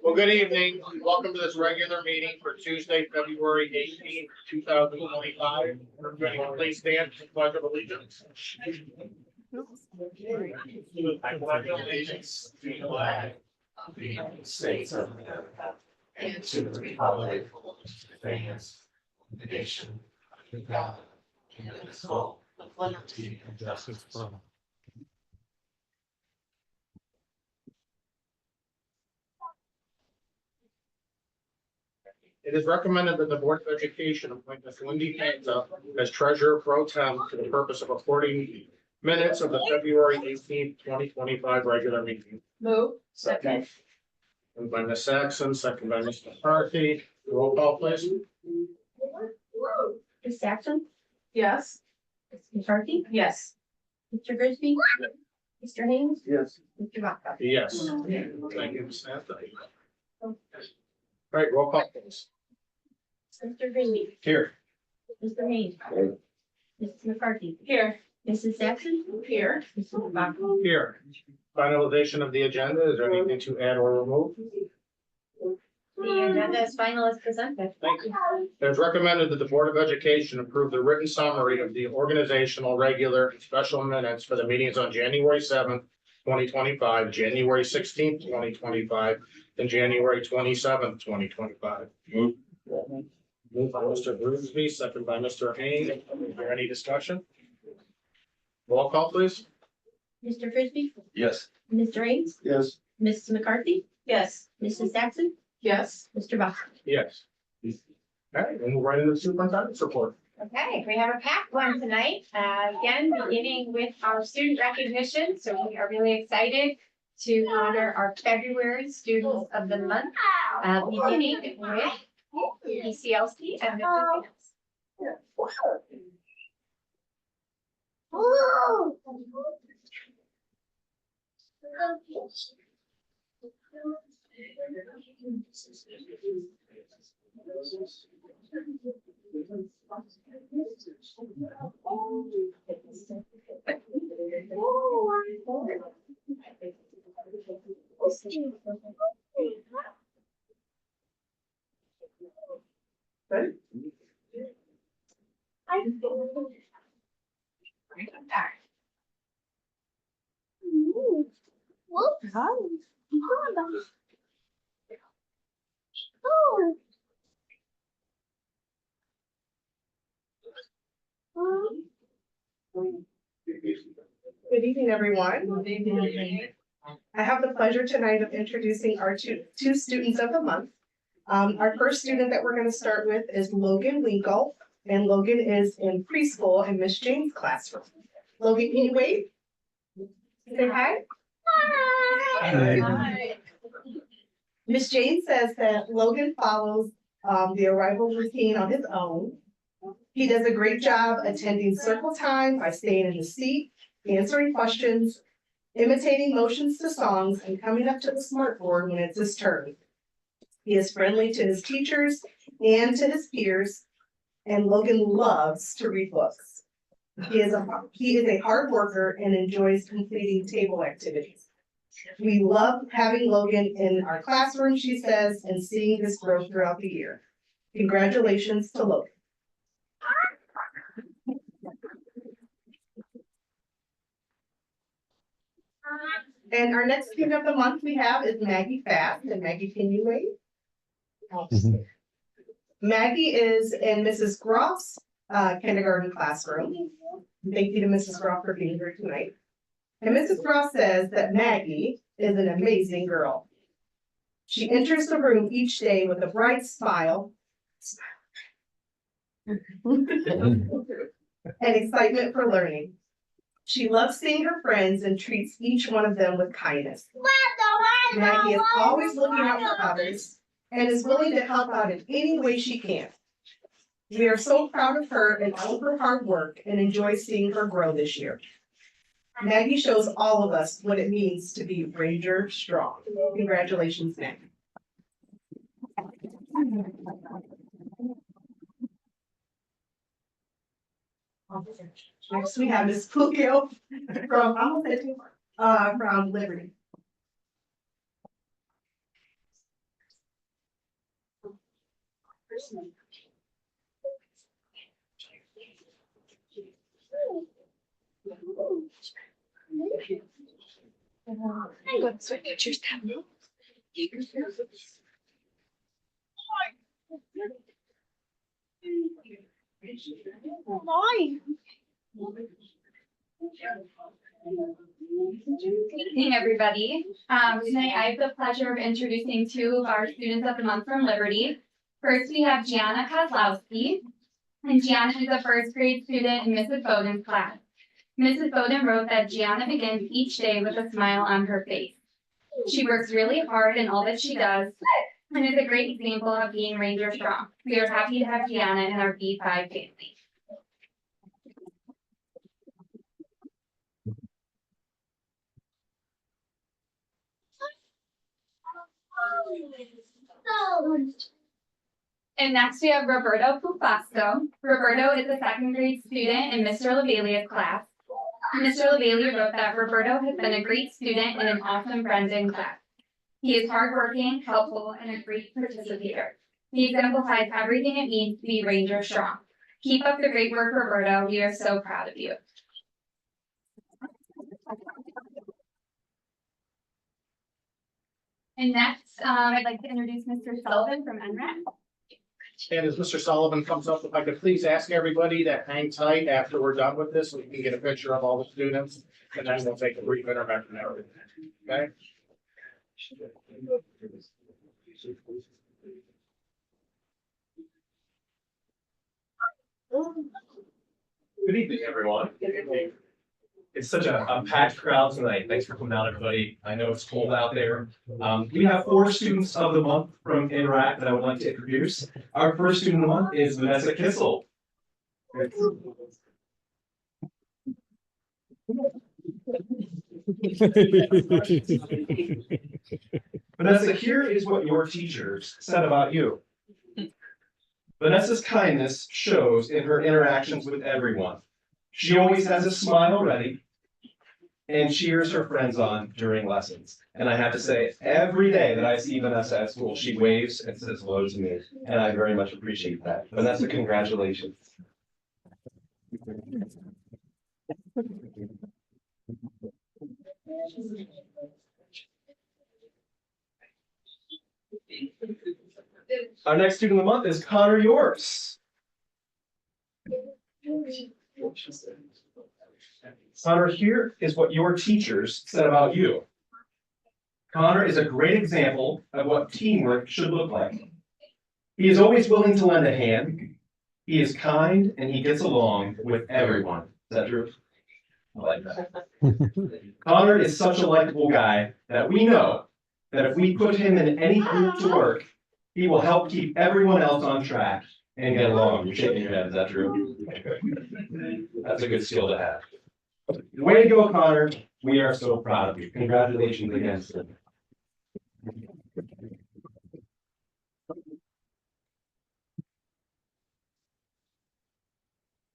Well, good evening. Welcome to this regular meeting for Tuesday, February 18th, 2025. Everybody please stand for the pledge of allegiance. I pledge allegiance to the flag of the United States of America and to the republic for which it stands, one nation, under God, indivisible, with liberty and justice for all. It is recommended that the Board of Education appoint Ms. Wendy Penta as treasurer pro tem for the purpose of recording minutes of the February 18th, 2025 regular meeting. Move. Second. Moved by Ms. Saxon, second by Mr. McCarthy. Roll call, please. Ms. Saxon? Yes. Ms. McCarthy? Yes. Mr. Grigsby? Mr. Haynes? Yes. Mr. Vaca? Yes. Thank you, Ms. Samantha. All right, roll call, please. Mr. Grigsby? Here. Mr. Haynes? Here. Mrs. McCarthy? Here. Mrs. Saxon? Here. Mr. Vaca? Here. Finalization of the agenda. Is there anything to add or remove? The agenda is final as presented. Thank you. It is recommended that the Board of Education approve the written summary of the organizational, regular, and special minutes for the meetings on January 7th, 2025, January 16th, 2025, and January 27th, 2025. Moved by Mr. Grigsby, second by Mr. Haynes. Is there any discussion? Roll call, please. Mr. Grigsby? Yes. Mr. Haynes? Yes. Mrs. McCarthy? Yes. Mrs. Saxon? Yes. Mr. Vaca? Yes. All right, we'll move right into the superintendent's report. Okay, we have a packed one tonight. Again, beginning with our student recognition. So we are really excited to honor our February Students of the Month, beginning with ECLC and Mr. Vance. Good evening, everyone. I have the pleasure tonight of introducing our two students of the month. Our first student that we're going to start with is Logan Winkle, and Logan is in preschool in Miss Jane's classroom. Logan, can you wave? Say hi. Hi. Miss Jane says that Logan follows the arrival routine on his own. He does a great job attending circle time by staying in his seat, answering questions, imitating motions to songs, and coming up to the smartboard when it's his turn. He is friendly to his teachers and to his peers, and Logan loves to read books. He is a hard worker and enjoys completing table activities. We love having Logan in our classroom, she says, and seeing his growth throughout the year. Congratulations to Logan. And our next student of the month we have is Maggie Fast. And Maggie, can you wait? Maggie is in Mrs. Groff's kindergarten classroom. Thank you to Mrs. Groff for being here tonight. And Mrs. Groff says that Maggie is an amazing girl. She enters the room each day with a bright smile and excitement for learning. She loves seeing her friends and treats each one of them with kindness. Maggie is always looking out for others and is willing to help out in any way she can. We are so proud of her and all of her hard work and enjoy seeing her grow this year. Maggie shows all of us what it means to be Ranger strong. Congratulations, Maggie. Next, we have Ms. Pugio from Liberty. Good evening, everybody. Tonight I have the pleasure of introducing two of our students of the month from Liberty. First, we have Gianna Kozlowski, and Gianna is a first grade student in Mrs. Bowden's class. Mrs. Bowden wrote that Gianna begins each day with a smile on her face. She works really hard in all that she does, and is a great example of being Ranger strong. We are happy to have Gianna in our B5 family. And next we have Roberto Pufasto. Roberto is a second grade student in Mr. Lavalia's class. Mr. Lavalia wrote that Roberto has been a great student and an awesome friend in class. He is hardworking, helpful, and a great participator. He exemplifies everything it means to be Ranger strong. Keep up the great work, Roberto. We are so proud of you. And next, I'd like to introduce Mr. Sullivan from NREC. And as Mr. Sullivan comes up, if I could please ask everybody to hang tight after we're done with this, so we can get a picture of all the students, and then we'll take a brief intervention and everything, okay? Good evening, everyone. It's such a packed crowd tonight. Thanks for coming out, everybody. I know it's cold out there. We have 4 students of the month from Interact that I would like to introduce. Our first student of the month is Vanessa Kissel. Vanessa, here is what your teachers said about you. Vanessa's kindness shows in her interactions with everyone. She always has a smile ready and cheers her friends on during lessons. And I have to say, every day that I see Vanessa at school, she waves and says hello to me, and I very much appreciate that. Vanessa, congratulations. Our next student of the month is Connor Yorks. Connor, here is what your teachers said about you. Connor is a great example of what teamwork should look like. He is always willing to lend a hand. He is kind and he gets along with everyone. Is that true? I like that. Connor is such a likable guy that we know that if we put him in any group to work, he will help keep everyone else on track and get along. You're shaking your head, is that true? That's a good skill to have. Way to go, Connor. We are so proud of you. Congratulations again, sir.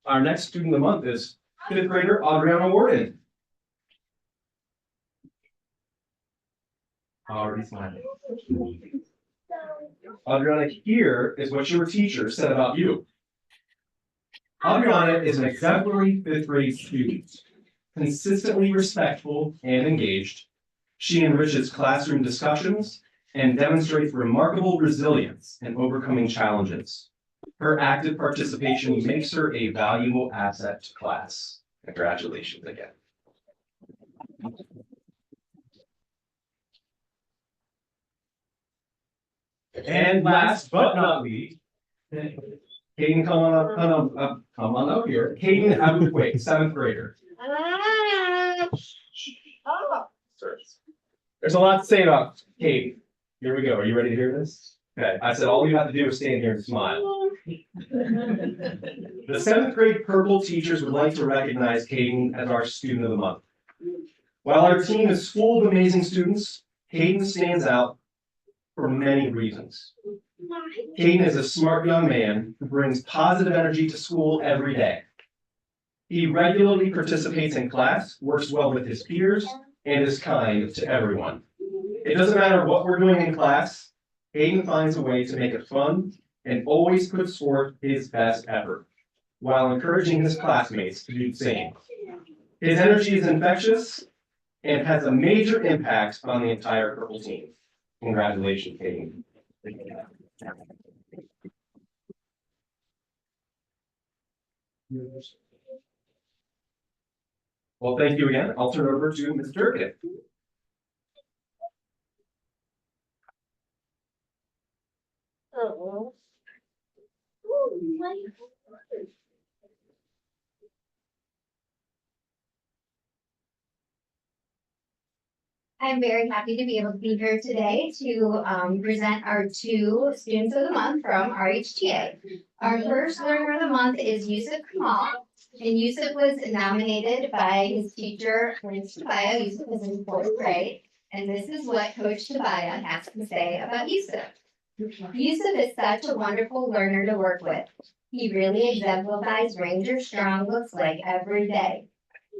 Our next student of the month is 5th grader Adriana Warden. Already smiling. Adriana, here is what your teacher said about you. Adriana is an exemplary 5th grade student, consistently respectful and engaged. She enriches classroom discussions and demonstrates remarkable resilience in overcoming challenges. Her active participation makes her a valuable asset to class. Congratulations again. And last but not least, Caden, come on up here. Caden Abukwe, 7th grader. There's a lot to say about Caden. Here we go. Are you ready to hear this? Okay. I said all you have to do is stand here and smile. The 7th grade Purple teachers would like to recognize Caden as our student of the month. While our team is full of amazing students, Caden stands out for many reasons. Caden is a smart young man who brings positive energy to school every day. He regularly participates in class, works well with his peers, and is kind to everyone. It doesn't matter what we're doing in class, Hayden finds a way to make it fun and always puts forth his best effort, while encouraging his classmates to do the same. His energy is infectious and has a major impact on the entire purple team. Congratulations, Hayden. Well, thank you again. I'll turn it over to Ms. Durkin. I'm very happy to be able to be here today to present our two students of the month from RHTA. Our first learner of the month is Yusuf Kamal, and Yusuf was nominated by his teacher, Ms. Tabaya. Yusuf is in 4th grade, and this is what Coach Tabaya has to say about Yusuf. Yusuf is such a wonderful learner to work with. He really exemplifies Ranger Strong looks like every day.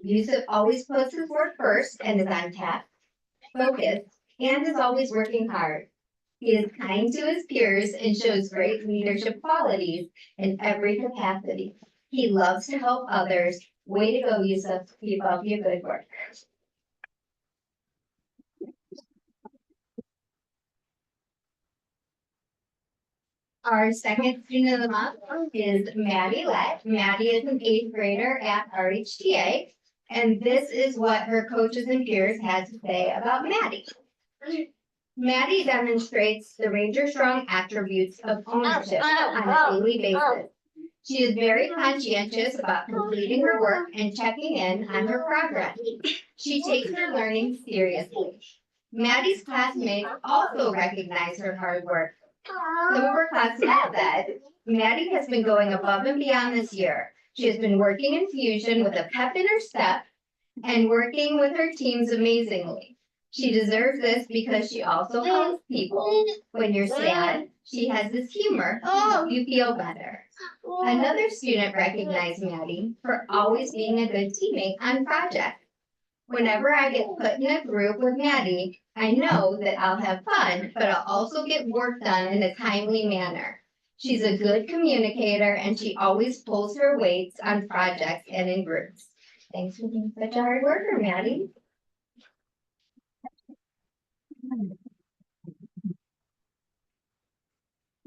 Yusuf always puts his work first and is on task, focused, and is always working hard. He is kind to his peers and shows great leadership qualities in every capacity. He loves to help others. Way to go, Yusuf. Keep up your good work. Our second student of the month is Maddie Lett. Maddie is an 8th grader at RHTA. And this is what her coaches and peers had to say about Maddie. Maddie demonstrates the Ranger Strong attributes of ownership on a daily basis. She is very conscientious about completing her work and checking in on her progress. She takes her learning seriously. Maddie's classmates also recognize her hard work. Some of her classmates said, Maddie has been going above and beyond this year. She has been working in Fusion with a pep in her step and working with her teams amazingly. She deserves this because she also helps people. When you're sad, she has this humor to help you feel better. Another student recognized Maddie for always being a good teammate on projects. Whenever I get put in a group with Maddie, I know that I'll have fun, but I'll also get work done in a timely manner. She's a good communicator and she always pulls her weights on projects and in groups. Thanks for being such a hard worker, Maddie.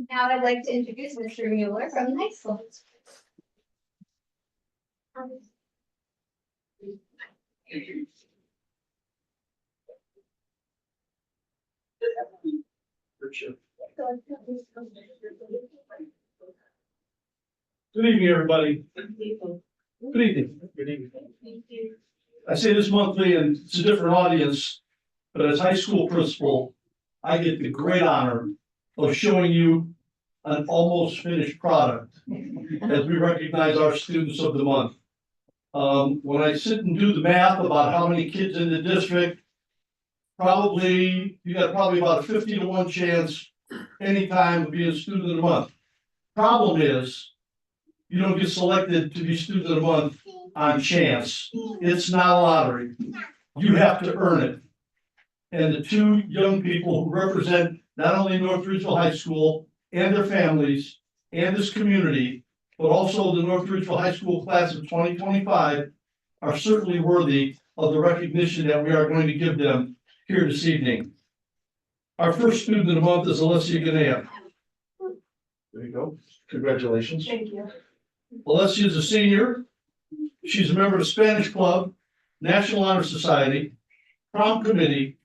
Now I'd like to introduce Mr. Mueller from the high school. Good evening, everybody. Good evening. Good evening. I say this monthly and it's a different audience, but as high school principal, I get the great honor of showing you an almost finished product as we recognize our students of the month. When I sit and do the math about how many kids in the district, you got probably about a 50-to-1 chance anytime of being a student of the month. Problem is, you don't get selected to be student of the month on chance. It's not a lottery. You have to earn it. And the two young people who represent not only North Ridgeville High School and their families and this community, but also the North Ridgeville High School class of 2025 are certainly worthy of the recognition that we are going to give them here this evening. Our first student of the month is Alessia Ganea. There you go. Congratulations. Thank you. Alessia is a senior. She's a member of the Spanish Club, National Honor Society, Prom Committee,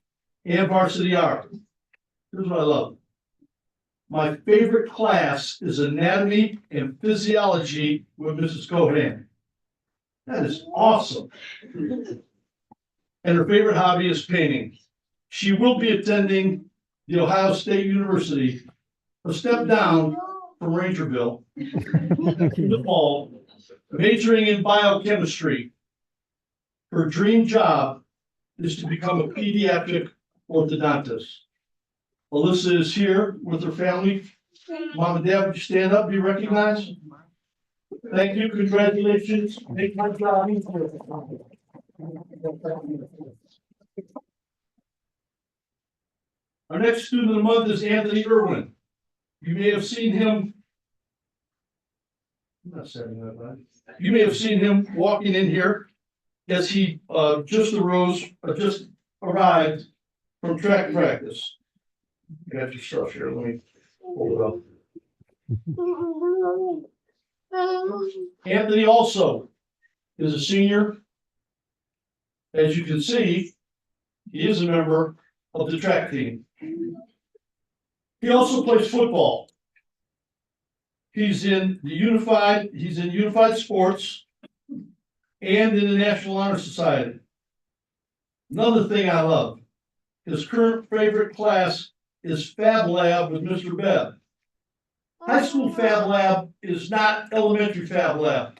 and Varsity Art. Here's what I love. My favorite class is Anatomy and Physiology with Mrs. Cohan. That is awesome. And her favorite hobby is painting. She will be attending the Ohio State University, a step down from Rangerville, in the fall, majoring in biochemistry. Her dream job is to become a pediatric orthodontist. Alyssa is here with her family. Mom and Dad, would you stand up, be recognized? Thank you, congratulations. Big job. Our next student of the month is Anthony Irwin. You may have seen him. I'm not saying that, right? You may have seen him walking in here as he just arrived from track practice. Got your stuff here, let me hold it up. Anthony also is a senior. As you can see, he is a member of the track team. He also plays football. He's in Unified Sports and in the National Honor Society. Another thing I love, his current favorite class is Fab Lab with Mr. Bev. High school Fab Lab is not elementary Fab Lab.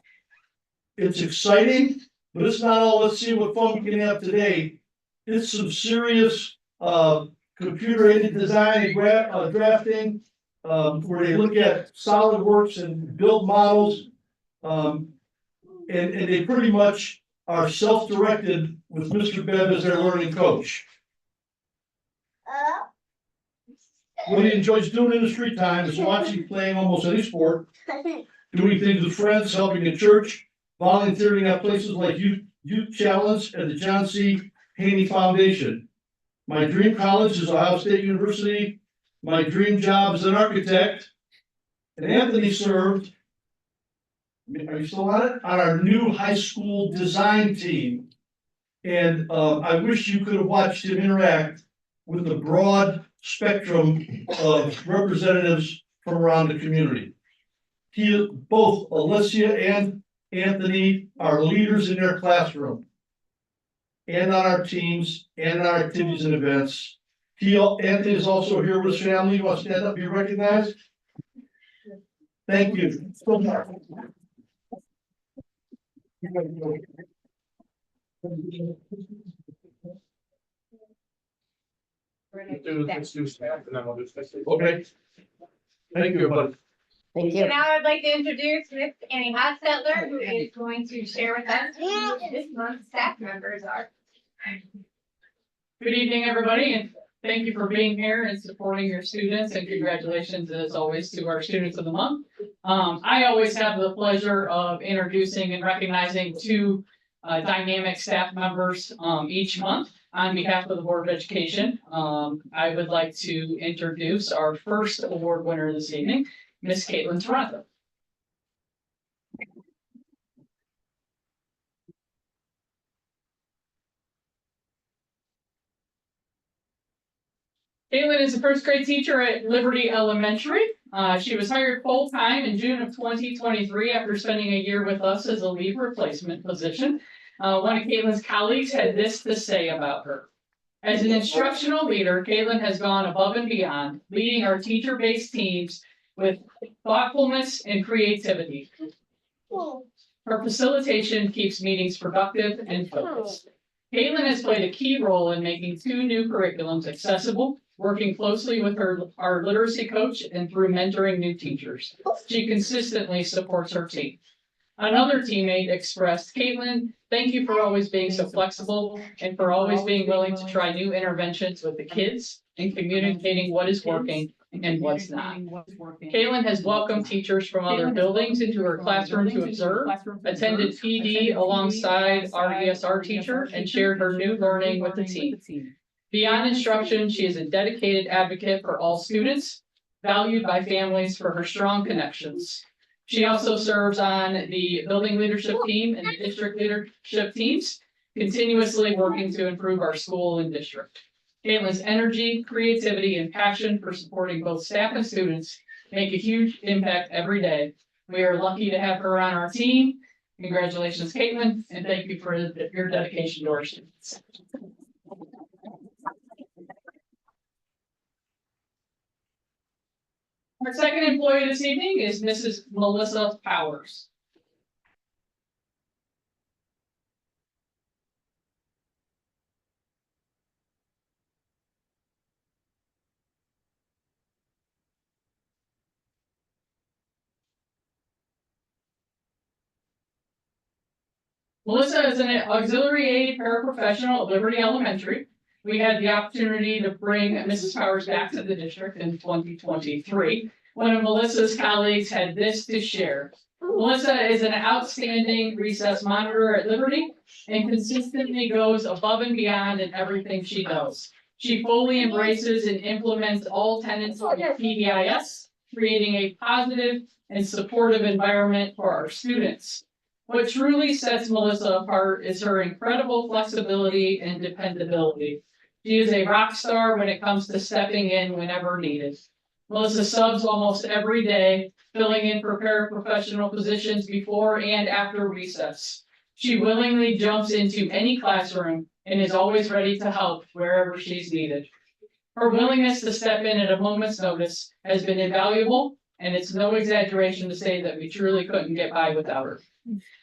It's exciting, but it's not all, let's see what fun we can have today. It's some serious computer-aided design and drafting, where they look at SolidWorks and build models. And they pretty much are self-directed with Mr. Bev as their learning coach. What he enjoys doing in his free time is watching, playing almost any sport, doing things with friends, helping in church, volunteering at places like Youth Challenge and the John C. Haney Foundation. My dream college is Ohio State University. My dream job is an architect. And Anthony served, are you still on it? On our new high school design team. And I wish you could have watched him interact with the broad spectrum of representatives from around the community. Both Alicia and Anthony are leaders in their classroom and on our teams and our activities and events. Anthony is also here with his family. You want to stand up, be recognized? Thank you. Let's do staff and then we'll do specific. Okay. Thank you, everybody. Thank you. Now I'd like to introduce Miss Annie Hostetler, who is going to share with us who this month's staff members are. Good evening, everybody, and thank you for being here and supporting your students, and congratulations as always to our students of the month. I always have the pleasure of introducing and recognizing two dynamic staff members each month on behalf of the Board of Education. I would like to introduce our first award winner this evening, Miss Caitlin Toronto. Caitlin is a first grade teacher at Liberty Elementary. She was hired full-time in June of 2023 after spending a year with us as a leave replacement position. One of Caitlin's colleagues had this to say about her. As an instructional leader, Caitlin has gone above and beyond, leading our teacher-based teams with thoughtfulness and creativity. Her facilitation keeps meetings productive and focused. Caitlin has played a key role in making 2 new curriculums accessible, working closely with our literacy coach and through mentoring new teachers. She consistently supports her team. Another teammate expressed, Caitlin, thank you for always being so flexible and for always being willing to try new interventions with the kids and communicating what is working and what's not. Caitlin has welcomed teachers from other buildings into her classroom to observe, attended PD alongside our ESR teacher, and shared her new learning with the team. Beyond instruction, she is a dedicated advocate for all students, valued by families for her strong connections. She also serves on the building leadership team and the district leadership teams, continuously working to improve our school and district. Caitlin's energy, creativity, and passion for supporting both staff and students make a huge impact every day. We are lucky to have her on our team. Congratulations, Caitlin, and thank you for your dedication to our students. Our second employee this evening is Mrs. Melissa Powers. Melissa is an auxiliary aid paraprofessional at Liberty Elementary. We had the opportunity to bring Mrs. Powers back to the district in 2023. One of Melissa's colleagues had this to share. Melissa is an outstanding recess monitor at Liberty and consistently goes above and beyond in everything she does. She fully embraces and implements all tenets of PBIS, creating a positive and supportive environment for our students. What truly sets Melissa apart is her incredible flexibility and dependability. She is a rock star when it comes to stepping in whenever needed. Melissa subs almost every day, filling in for paraprofessional positions before and after recess. She willingly jumps into any classroom and is always ready to help wherever she's needed. Her willingness to step in at a moment's notice has been invaluable, and it's no exaggeration to say that we truly couldn't get by without her.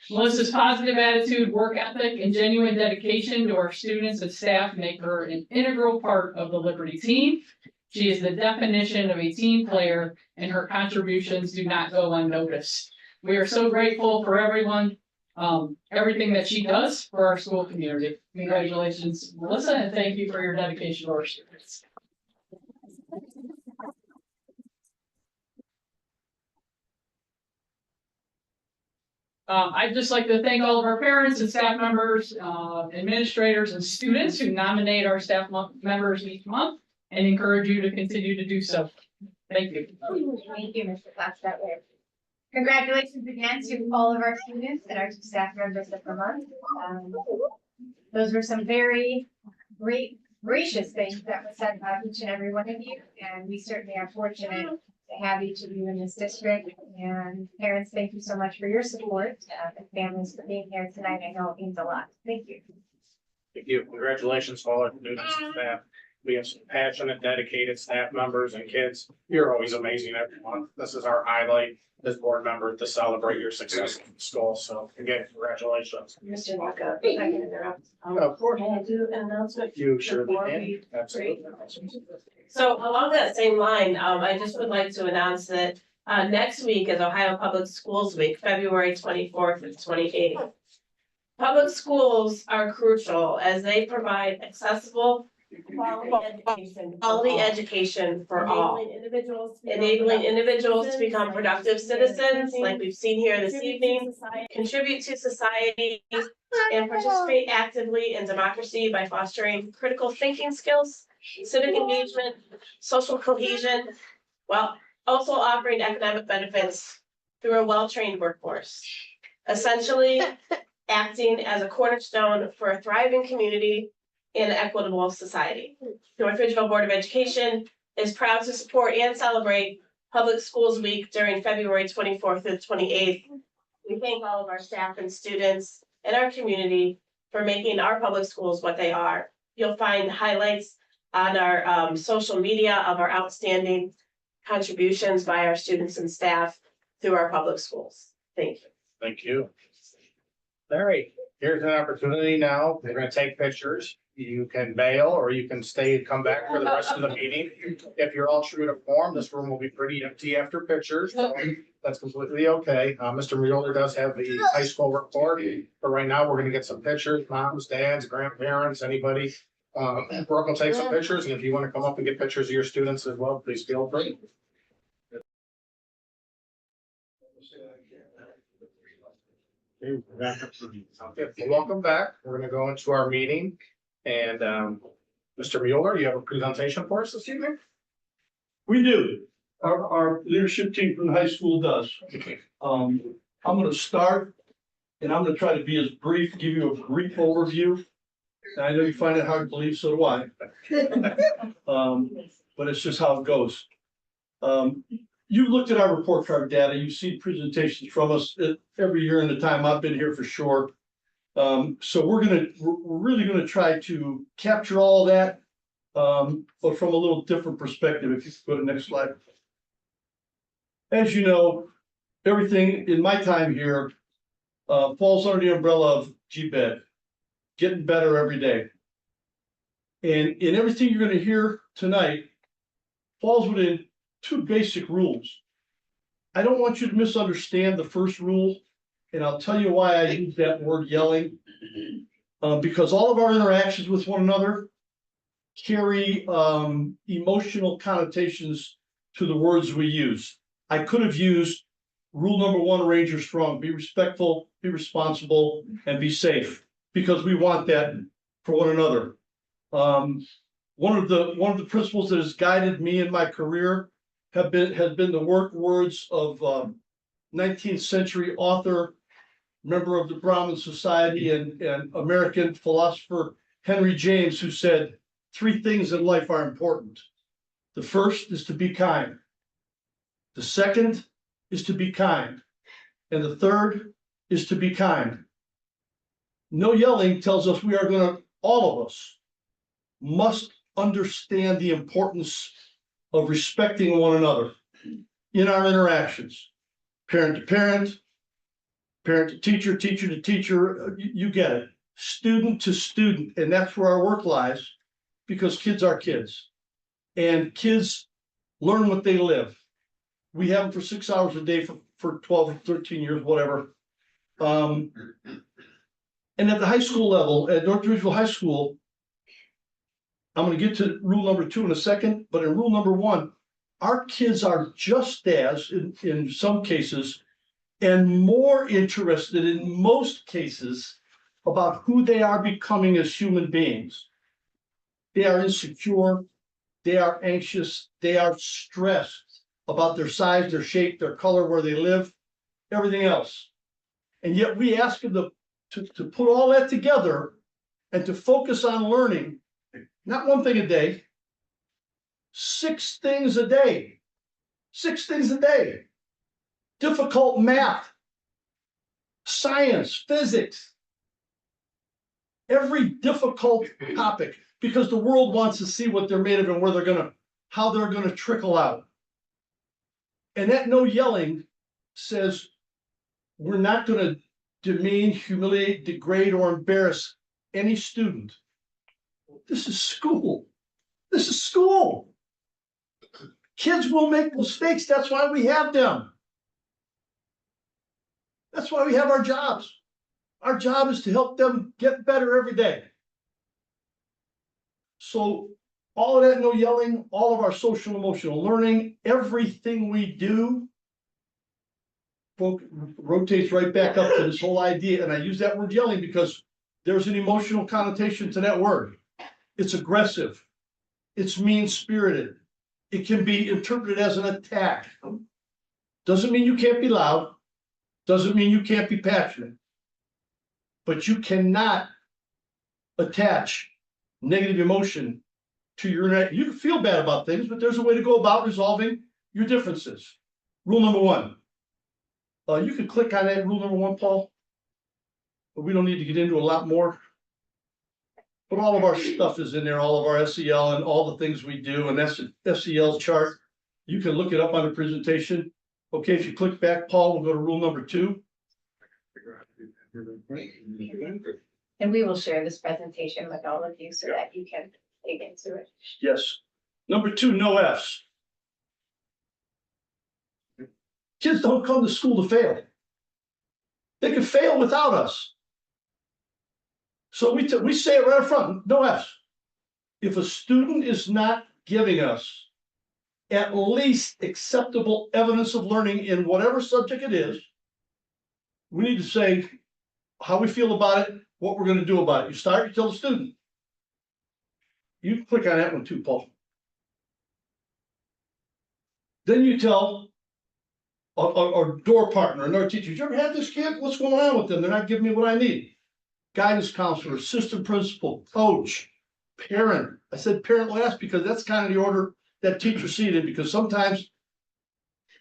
Melissa's positive attitude, work ethic, and genuine dedication to our students and staff make her an integral part of the Liberty team. She is the definition of a team player, and her contributions do not go unnoticed. We are so grateful for everything that she does for our school community. Congratulations, Melissa, and thank you for your dedication to our students. I'd just like to thank all of our parents and staff members, administrators and students who nominate our staff members each month and encourage you to continue to do so. Thank you. Thank you, Mr. Plaskett. Congratulations again to all of our students and our two staff members of the month. Those were some very gracious things that were said about each and every one of you, and we certainly are fortunate to have each of you in this district. And parents, thank you so much for your support, and families for being here tonight. I know it means a lot. Thank you. Thank you. Congratulations to all our students and staff. We have some passionate, dedicated staff members and kids. You're always amazing every month. This is our highlight as board member to celebrate your success in school. So again, congratulations. Mr. Walker, if I can interrupt. Of course. Can I do an announcement? You sure Before can. we- Absolutely. So along that same line, I just would like to announce that next week is Ohio Public Schools Week, February 24th and 28th. Public schools are crucial as they provide accessible quality education for all. Enabling individuals to become productive citizens, like we've seen here this evening, contribute to society, and participate actively in democracy by fostering critical thinking skills, civic engagement, social cohesion, while also offering economic benefits through a well-trained workforce. Essentially, acting as a cornerstone for a thriving community and equitable society. The North Ridgeville Board of Education is proud to support and celebrate Public Schools Week during February 24th and 28th. We thank all of our staff and students and our community for making our public schools what they are. You'll find highlights on our social media of our outstanding contributions by our students and staff through our public schools. Thank you. Thank you. Larry, here's an opportunity now. We're gonna take pictures. You can bail or you can stay and come back for the rest of the meeting. If you're all true to form, this room will be pretty empty after pictures. So that's completely okay. Mr. Mueller does have the high school report, but right now we're gonna get some pictures, moms, dads, grandparents, anybody. Brooke will take some pictures, and if you want to come up and get pictures of your students as well, please feel free. Okay, well, welcome back. We're gonna go into our meeting and Mr. Mueller, you have a presentation for us this evening? We do. Our leadership team from the high school does. I'm gonna start and I'm gonna try to be as brief, give you a brief overview. And I know you find it hard to believe, so do I. But it's just how it goes. You looked at our report card data, you see presentations from us every year in the time I've been here for sure. So we're really gonna try to capture all that, but from a little different perspective. If you could go to the next slide. As you know, everything in my time here falls under the umbrella of GBED, getting better every day. And in everything you're gonna hear tonight falls within two basic rules. I don't want you to misunderstand the first rule. And I'll tell you why I use that word yelling. Because all of our interactions with one another carry emotional connotations to the words we use. I could have used rule number one, Ranger Strong, be respectful, be responsible, and be safe, because we want that for one another. One of the principles that has guided me in my career has been the words of 19th century author, member of the Brahmin Society and American philosopher Henry James, who said, 3 things in life are important. The first is to be kind. The second is to be kind. And the third is to be kind. No yelling tells us we are going to, all of us, must understand the importance of respecting one another in our interactions. Parent to parent, parent to teacher, teacher to teacher, you get it. Student to student, and that's where our work lies, because kids are kids. And kids learn what they live. We have them for 6 hours a day for 12 or 13 years, whatever. And at the high school level, at North Ridgeville High School, I'm going to get to rule number 2 in a second, but in rule number 1, our kids are just as, in some cases, and more interested in most cases about who they are becoming as human beings. They are insecure, they are anxious, they are stressed about their size, their shape, their color, where they live, everything else. And yet we ask them to put all that together and to focus on learning, not one thing a day, 6 things a day. 6 things a day. Difficult math, science, physics, every difficult topic, because the world wants to see what they're made of and where they're gonna, how they're gonna trickle out. And that no yelling says we're not gonna demean, humiliate, degrade, or embarrass any student. This is school. This is school. Kids will make mistakes. That's why we have them. That's why we have our jobs. Our job is to help them get better every day. So all of that no yelling, all of our social emotional learning, everything we do rotates right back up to this whole idea. And I use that word yelling because there's an emotional connotation to that word. It's aggressive. It's mean-spirited. It can be interpreted as an attack. Doesn't mean you can't be loud. Doesn't mean you can't be passionate. But you cannot attach negative emotion to your, you can feel bad about things, but there's a way to go about resolving your differences. Rule number 1. You can click on that rule number 1, Paul. But we don't need to get into a lot more. But all of our stuff is in there, all of our SEL and all the things we do, and that's the SEL chart. You can look it up on the presentation. Okay, if you click back, Paul, we'll go to rule number 2. And we will share this presentation with all of you so that you can dig into it. Yes. Number 2, no Fs. Kids don't come to school to fail. They can fail without us. So we say it right up front, no Fs. If a student is not giving us at least acceptable evidence of learning in whatever subject it is, we need to say how we feel about it, what we're going to do about it. You start, you tell the student. You click on that one too, Paul. Then you tell our door partner, another teacher, you ever had this kid? What's going on with them? They're not giving me what I need. Guidance counselor, assistant principal, coach, parent. I said parent last because that's kind of the order that teachers see it in, because sometimes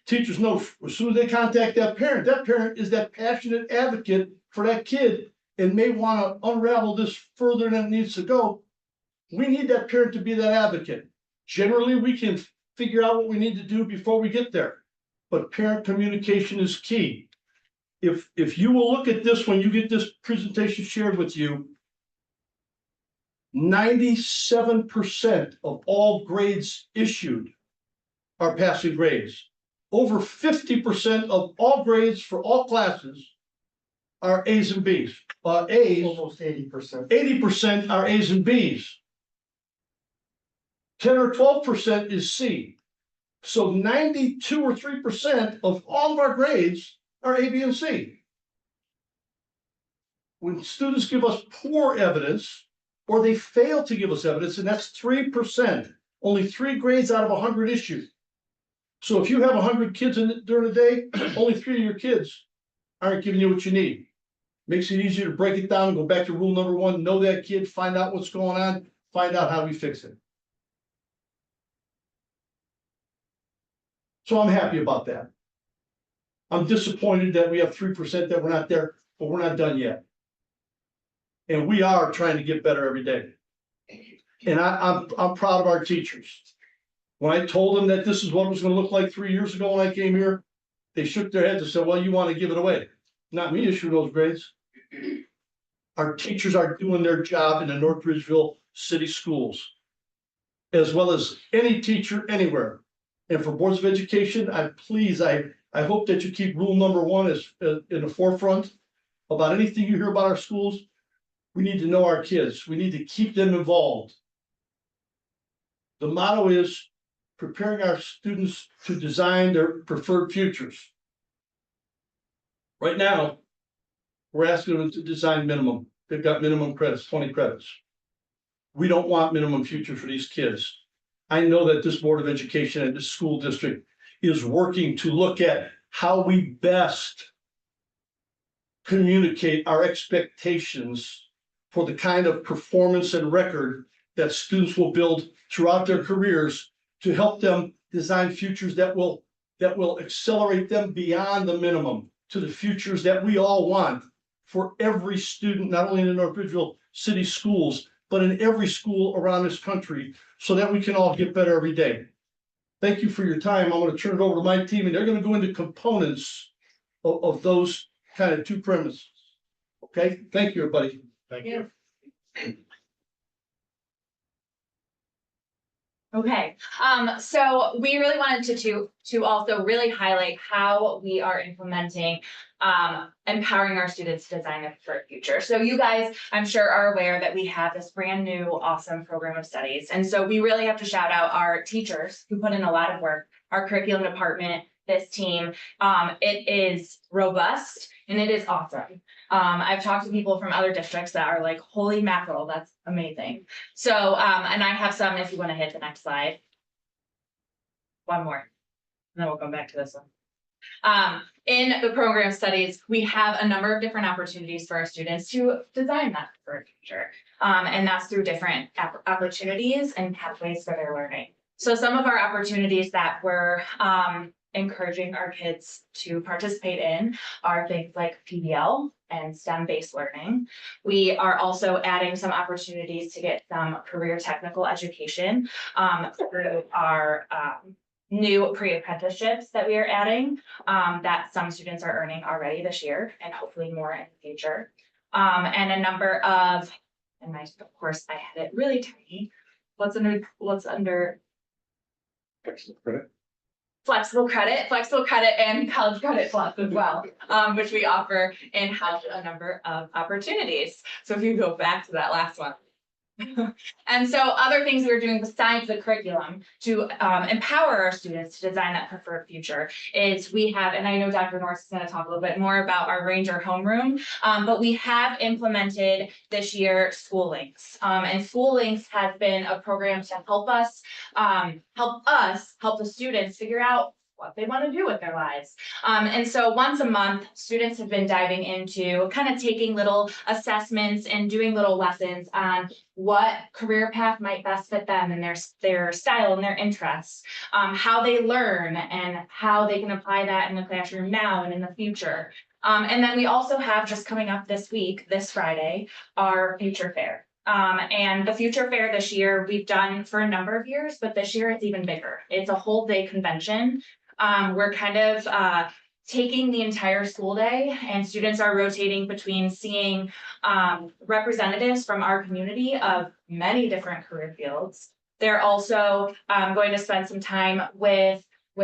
teachers know as soon as they contact that parent is that passionate advocate for that kid and may want to unravel this further than it needs to go. We need that parent to be that advocate. Generally, we can figure out what we need to do before we get there, but parent communication is key. If you will look at this when you get this presentation shared with you, 97% of all grades issued are passing grades. Over 50% of all grades for all classes are A's and B's. A's, Almost 80%. 80% are A's and B's. 10 or 12% is C. So 92 or 3% of all of our grades are A, B, and C. When students give us poor evidence, or they fail to give us evidence, and that's 3%, only 3 grades out of 100 issued. So if you have 100 kids during the day, only 3 of your kids aren't giving you what you need. Makes it easier to break it down, go back to rule number 1, know that kid, find out what's going on, find out how we fix it. So I'm happy about that. I'm disappointed that we have 3% that we're not there, but we're not done yet. And we are trying to get better every day. And I'm proud of our teachers. When I told them that this is what it was going to look like 3 years ago when I came here, they shook their heads and said, well, you want to give it away. Not me issuing those grades. Our teachers are doing their job in the North Ridgeville City Schools, as well as any teacher anywhere. And for boards of education, I hope that you keep rule number 1 as in the forefront about anything you hear about our schools. We need to know our kids. We need to keep them involved. The motto is preparing our students to design their preferred futures. Right now, we're asking them to design minimum. They've got minimum credits, 20 credits. We don't want minimum futures for these kids. I know that this Board of Education and this school district is working to look at how we best communicate our expectations for the kind of performance and record that students will build throughout their careers to help them design futures that will accelerate them beyond the minimum to the futures that we all want for every student, not only in the North Ridgeville City Schools, but in every school around this country, so that we can all get better every day. Thank you for your time. I'm going to turn it over to my team, and they're going to go into components of those kind of 2 premises. Okay, thank you, everybody. Thank you. Okay, so we really wanted to also really highlight how we are implementing empowering our students to design their preferred future. So you guys, I'm sure, are aware that we have this brand new awesome program of studies. And so we really have to shout out our teachers who put in a lot of work, our curriculum department, this team. It is robust and it is awesome. I've talked to people from other districts that are like, holy mackerel, that's amazing. So, and I have some, if you want to hit the next slide. One more, and then we'll go back to this one. In the program studies, we have a number of different opportunities for our students to design that preferred future. And that's through different opportunities and pathways for their learning. So some of our opportunities that we're encouraging our kids to participate in are things like PBL and STEM-based learning. We are also adding some opportunities to get some career technical education through our new pre-apprenticeships that we are adding that some students are earning already this year and hopefully more in the future. And a number of, and of course I had it really tiny. What's under flexible credit and college credit plus as well, which we offer and have a number of opportunities. So if you go back to that last one. And so other things we're doing besides the curriculum to empower our students to design that preferred future is we have, and I know Dr. Norris is going to talk a little bit more about our Ranger homeroom, but we have implemented this year School Links. And School Links has been a program to help the students figure out what they want to do with their lives. And so once a month, students have been diving into kind of taking little assessments and doing little lessons on what career path might best fit them and their style and their interests, how they learn and how they can apply that in the classroom now and in the future. And then we also have just coming up this week, this Friday, our Future Fair. And the Future Fair this year, we've done for a number of years, but this year it's even bigger. It's a whole day convention. We're kind of taking the entire school day, and students are rotating between seeing representatives from our community of many different career fields. They're also going to spend some time with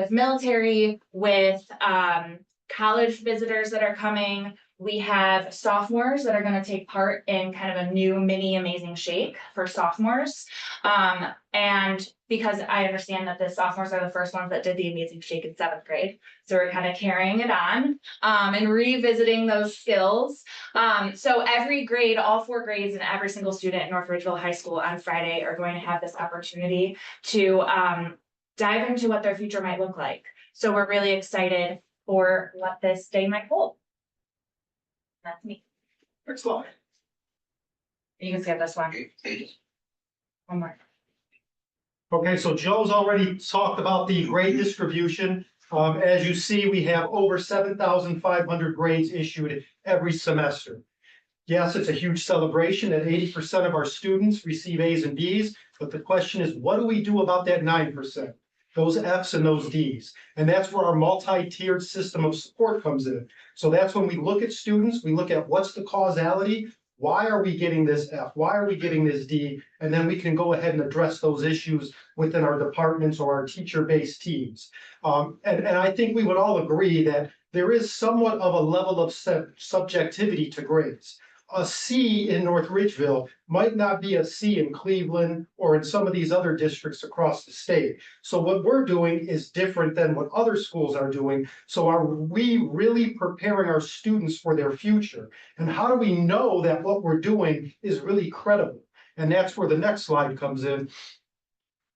military, with college visitors that are coming, We have sophomores that are gonna take part in kind of a new mini Amazing Shake for sophomores. And because I understand that the sophomores are the first ones that did the Amazing Shake in 7th grade. So we're kind of carrying it on, and revisiting those skills. So every grade, all 4 grades and every single student at North Ridgeville High School on Friday are going to have this opportunity to dive into what their future might look like. So we're really excited for what this day might hold. That's me. Next slide. You can skip this one. One more. Okay, so Joe's already talked about the grade distribution. As you see, we have over 7,500 grades issued every semester. Yes, it's a huge celebration that 80% of our students receive A's and B's, but the question is, what do we do about that 9%? Those F's and those D's. And that's where our multi-tiered system of support comes in. So that's when we look at students, we look at what's the causality, why are we getting this F, why are we getting this D, and then we can go ahead and address those issues within our departments or our teacher-based teams. And I think we would all agree that there is somewhat of a level of subjectivity to grades. A C in North Ridgeville might not be a C in Cleveland or in some of these other districts across the state. So what we're doing is different than what other schools are doing. So are we really preparing our students for their future? And how do we know that what we're doing is really credible? And that's where the next slide comes in,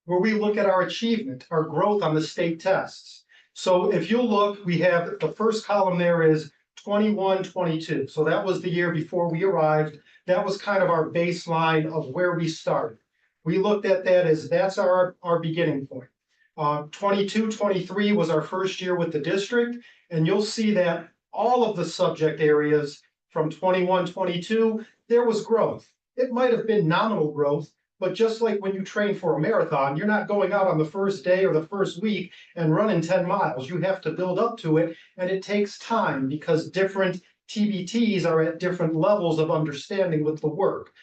where we look at our achievement, our growth on the state tests. So if you look, we have the first column there is 21, 22. So that was the year before we arrived. That was kind of our baseline of where we started. We looked at that as that's our beginning point. 22, 23 was our first year with the district. And you'll see that all of the subject areas from 21, 22, there was growth. It might have been nominal growth, but just like when you train for a marathon, you're not going out on the first day or the first week and running 10 miles. You have to build up to it, and it takes time because different TBTs are at different levels of understanding with the work.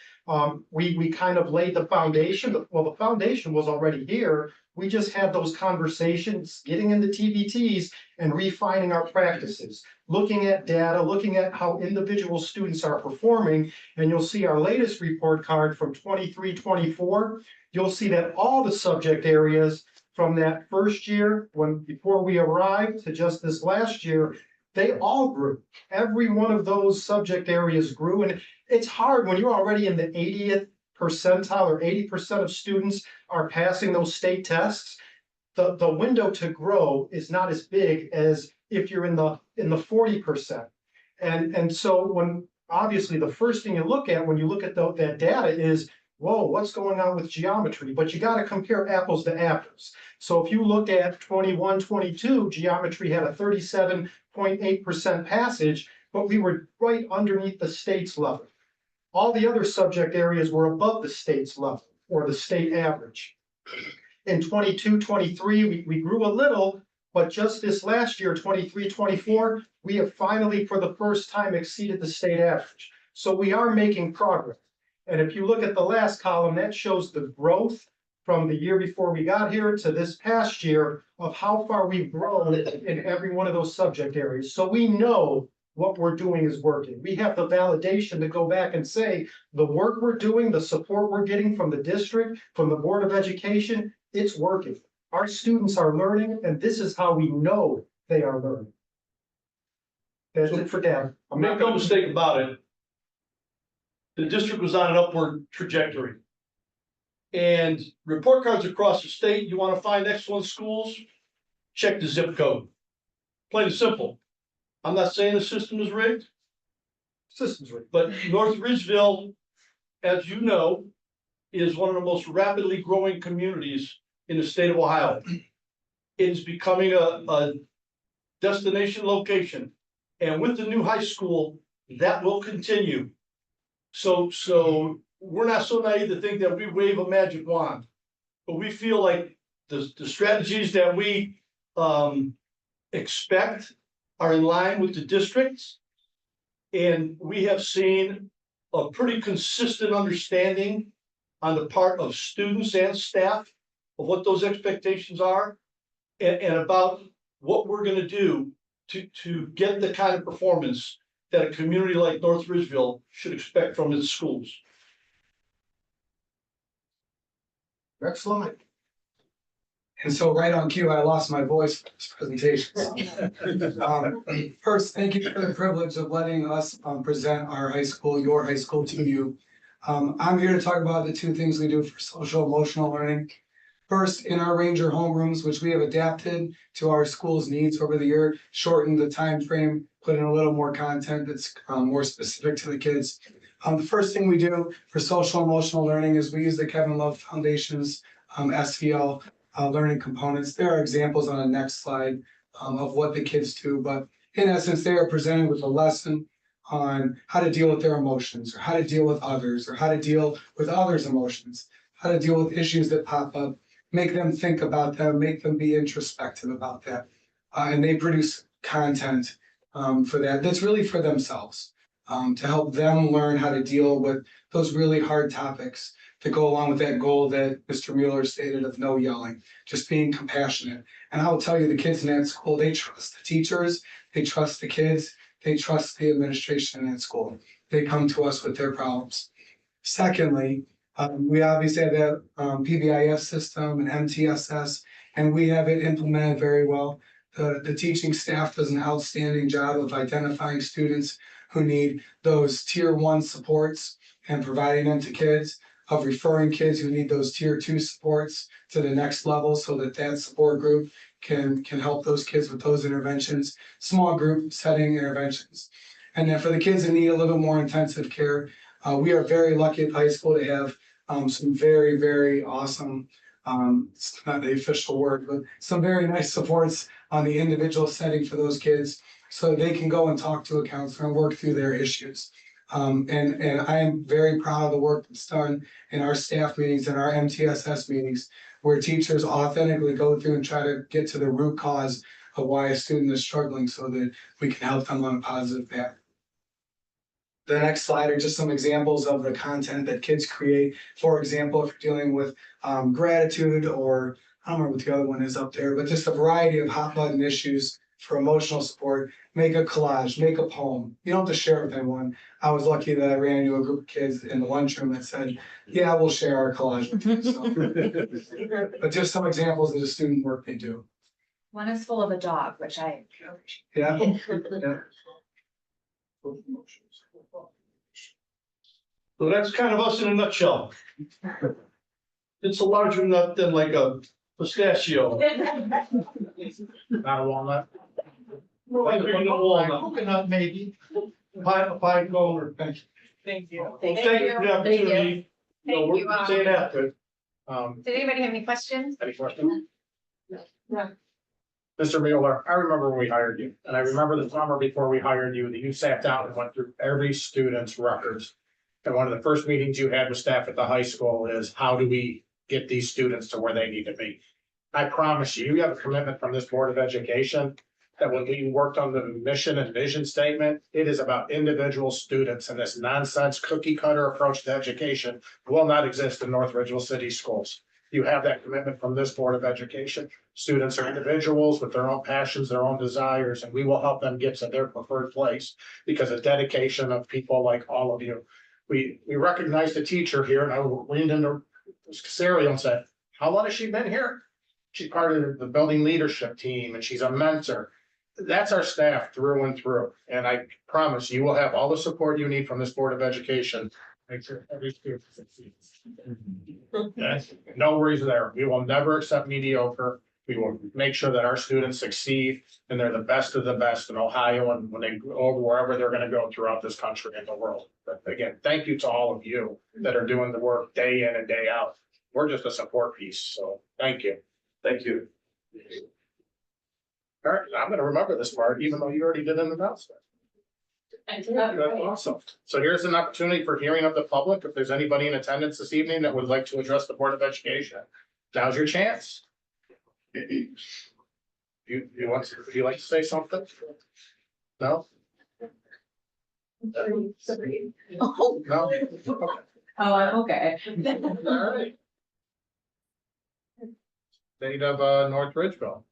We kind of laid the foundation. Well, the foundation was already here. We just had those conversations, getting into TBTs and refining our practices, looking at data, looking at how individual students are performing. And you'll see our latest report card from 23-24. You'll see that all the subject areas from that first year, before we arrived, to just this last year, they all grew. Every one of those subject areas grew. And it's hard when you're already in the 80th percentile or 80% of students are passing those state tests. The window to grow is not as big as if you're in the 40%. And so when obviously the first thing you look at when you look at that data is, whoa, what's going on with geometry? But you got to compare apples to apples. So if you look at 21, 22, geometry had a 37.8% passage, but we were right underneath the state's level. All the other subject areas were above the state's level or the state average. In 22, 23, we grew a little, but just this last year, 23, 24, we have finally, for the first time, exceeded the state average. So we are making progress. And if you look at the last column, that shows the growth from the year before we got here to this past year of how far we've grown in every one of those subject areas. So we know what we're doing is working. We have the validation to go back and say, the work we're doing, the support we're getting from the district, from the Board of Education, it's working. Our students are learning, and this is how we know they are learning. That's it for Dan. Make no mistake about it. The district was on an upward trajectory. And report cards across the state, you want to find excellent schools, check the zip code. Plain and simple. I'm not saying the system is rigged. System's rigged. But North Ridgeville, as you know, is one of the most rapidly growing communities in the state of Ohio. It is becoming a destination location. And with the new high school, that will continue. So we're not so naive to think that we wave a magic wand, but we feel like the strategies that we expect are in line with the districts. And we have seen a pretty consistent understanding on the part of students and staff of what those expectations are and about what we're going to do to get the kind of performance that a community like North Ridgeville should expect from its schools. Excellent. And so right on cue, I lost my voice for this presentation. First, thank you for the privilege of letting us present our high school, your high school to you. I'm here to talk about the two things we do for social emotional learning. First, in our Ranger homerooms, which we have adapted to our school's needs over the year, shortened the time frame, put in a little more content that's more specific to the kids. The first thing we do for social emotional learning is we use the Kevin Love Foundation's SVL learning components. There are examples on the next slide of what the kids do, but in essence, they are presented with a lesson on how to deal with their emotions, or how to deal with others, or how to deal with others' emotions, how to deal with issues that pop up, make them think about them, make them be introspective about that. And they produce content for that that's really for themselves, to help them learn how to deal with those really hard topics to go along with that goal that Mr. Mueller stated of no yelling, just being compassionate. And I'll tell you, the kids in that school, they trust the teachers, they trust the kids, they trust the administration in that school. They come to us with their problems. Secondly, we obviously have that PBIS system and MTSS, and we have it implemented very well. The teaching staff does an outstanding job of identifying students who need those tier 1 supports and providing them to kids, of referring kids who need those tier 2 supports to the next level so that that support group can help those kids with those interventions, small group setting interventions. And then for the kids that need a little more intensive care, we are very lucky at high school to have some very, very awesome, it's not the official word, but some very nice supports on the individual setting for those kids so they can go and talk to a counselor and work through their issues. And I am very proud of the work that's done in our staff meetings and our MTSS meetings, where teachers authentically go through and try to get to the root cause of why a student is struggling so that we can help them on a positive path. The next slide are just some examples of the content that kids create. For example, if you're dealing with gratitude, or I don't remember what the other one is up there, but just a variety of hot button issues for emotional support, make a collage, make a poem. You don't have to share it with anyone. I was lucky that I ran into a group of kids in the lunchroom that said, yeah, we'll share our collage with you. So, but just some examples of the student work they do. One is full of a dog, which I. Yeah. Yeah. So that's kind of us in a nutshell. It's a larger nut than like a pistachio. Not a walnut. Like a walnut. Coconut maybe. Pine cone or. Thank you. Thank you for the opportunity. Thank you. Say that, good. Did anybody have any questions? Any questions? No. Mr. Mueller, I remember when we hired you, and I remember the summer before we hired you, that you sat down and went through every student's records. And one of the first meetings you had with staff at the high school is, how do we get these students to where they need to be? I promise you, you have a commitment from this Board of Education that when we worked on the mission and vision statement, it is about individual students, and this nonsense cookie cutter approach to education will not exist in North Ridgeville City Schools. You have that commitment from this Board of Education. Students are individuals with their own passions, their own desires, and we will help them get to their preferred place because of dedication of people like all of you. We recognized the teacher here, and I leaned into Casario and said, how long has she been here? She's part of the building leadership team, and she's a mentor. That's our staff through and through. And I promise you will have all the support you need from this Board of Education. Make sure every student succeeds. Yes, no worries there. We will never accept mediocre. We will make sure that our students succeed and they're the best of the best in Ohio and when they go wherever they're going to go throughout this country and the world. But again, thank you to all of you that are doing the work day in and day out. We're just a support piece. So thank you. Thank you. All right, I'm going to remember this part, even though you already did an announcement. That's awesome. So here's an opportunity for hearing of the public. If there's anybody in attendance this evening that would like to address the Board of Education, now's your chance. Would you like to say something? No? Oh. No? Oh, I'm okay. All right. State of North Ridgeville.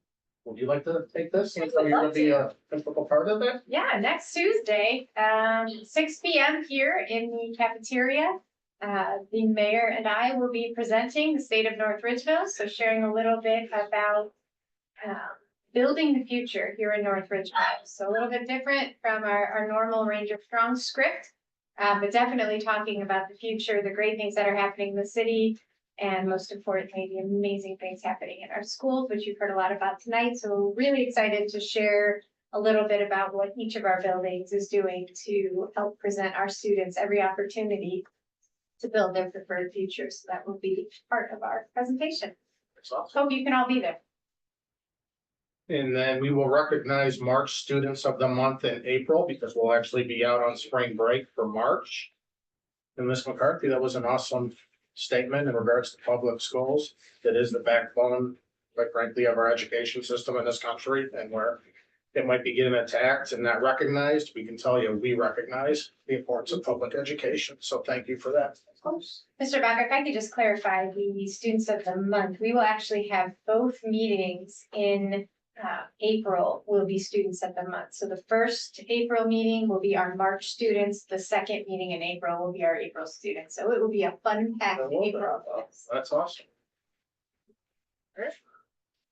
Would you like to take this? You're gonna be a typical part of it? Yeah, next Tuesday, 6 p.m. here in the cafeteria. The mayor and I will be presenting the state of North Ridgeville, so sharing a little bit about building the future here in North Ridgeville. So a little bit different from our normal Ranger Strong script, but definitely talking about the future, the great things that are happening in the city, and most importantly, the amazing things happening in our schools, which you've heard a lot about tonight. So we're really excited to share a little bit about what each of our buildings is doing to help present our students every opportunity to build their preferred future. So that will be part of our presentation. That's awesome. Hope you can all be there. And then we will recognize March Students of the Month in April because we'll actually be out on spring break for March. And Ms. McCarthy, that was an awesome statement in regards to public schools. That is the backbone, quite frankly, of our education system in this country, and where it might be getting attacked and not recognized, we can tell you, we recognize the importance of public education. So thank you for that. Mr. Bakker, if I could just clarify the Students of the Month, we will actually have both meetings in April will be Students of the Month. So the first April meeting will be our March students. The second meeting in April will be our April students. So it will be a fun-packed April. That's awesome. All right.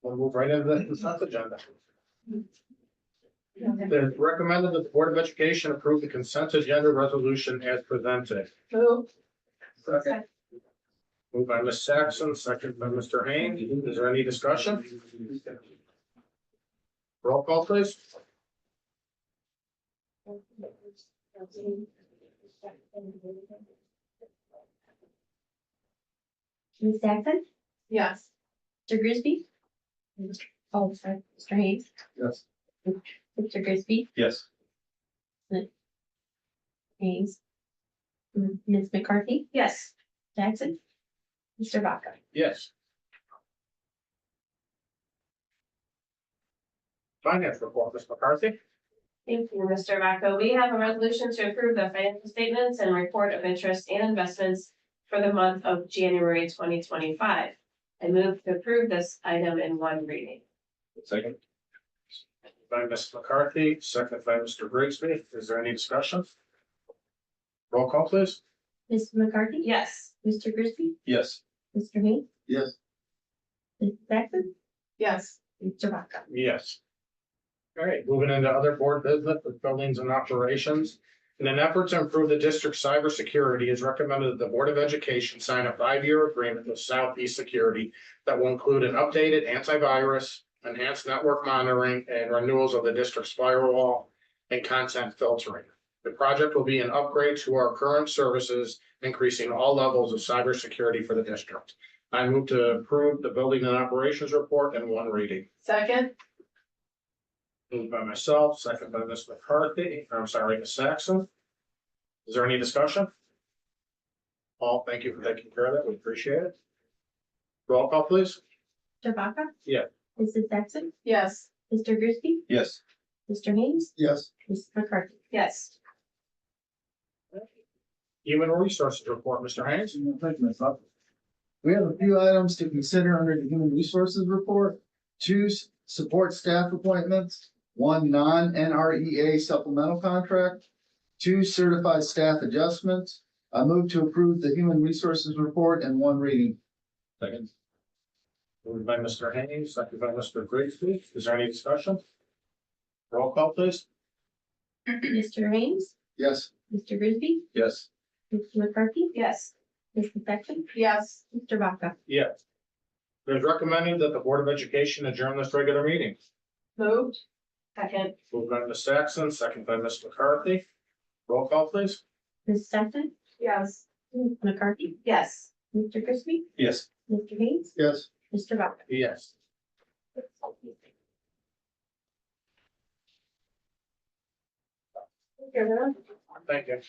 We'll move right into the consent agenda. It's recommended that the Board of Education approve the consent agenda resolution as presented. Move. Second. Moved by Ms. Saxon, second by Mr. Hain. Is there any discussion? Roll call, please. Ms. Saxon, Yes. Mr. Grisby. Oh, sorry, Mr. Hayes, Yes. Mr. Grisby, Yes. Hayes. Ms. McCarthy, Yes. Jackson, Mr. Vaca. Yes. Finance report, Ms. McCarthy. Thank you, Mr. Vacco. We have a resolution to approve the financial statements and report of interest and investments for the month of January 2025. I move to approve this item in one reading. Second. By Ms. McCarthy, second by Mr. Grigsby. Is there any discussion? Roll call, please. Ms. McCarthy, Yes. Mr. Grisby, Yes. Mr. Hayes, Yes. Ms. Saxon, Yes. Mr. Vaca. Yes. All right, moving into other board business with buildings and operations. In an effort to improve the district's cybersecurity, it is recommended that the Board of Education sign a 5-year agreement with Southeast Security that will include an updated antivirus, enhanced network monitoring, and renewals of the district's firewall and content filtering. The project will be an upgrade to our current services, increasing all levels of cybersecurity for the district. I move to approve the building and operations report in one reading. Second. Moved by myself, second by Ms. McCarthy, I'm sorry, Ms. Saxon. Is there any discussion? Paul, thank you for taking care of that. We appreciate it. Roll call, please. Mr. Vaca. Yeah. Mrs. Saxon, Yes. Mr. Grisby, Yes. Mr. Hayes, Yes. Ms. McCarthy. Yes. Human Resources Report, Mr. Haynes. Thank you, myself. We have a few items to consider under the Human Resources Report. 2 support staff appointments, 1 non-NREA supplemental contract, 2 certified staff adjustments. I move to approve the Human Resources Report in one reading. Second. Moved by Mr. Haynes, second by Mr. Grigsby. Is there any discussion? Roll call, please. Mr. Hayes, Yes. Mr. Grisby, Yes. Ms. McCarthy, Yes. Ms. Saxon, Yes. Mr. Vaca. Yes. It is recommended that the Board of Education adjourn this regular meeting. Moved. Second. Moved by Ms. Saxon, second by Ms. McCarthy. Roll call, please. Ms. Saxon, Yes. Ms. McCarthy, Yes. Mr. Grisby, Yes. Mr. Hayes, Yes. Mr. Vaca. Yes. Thank you.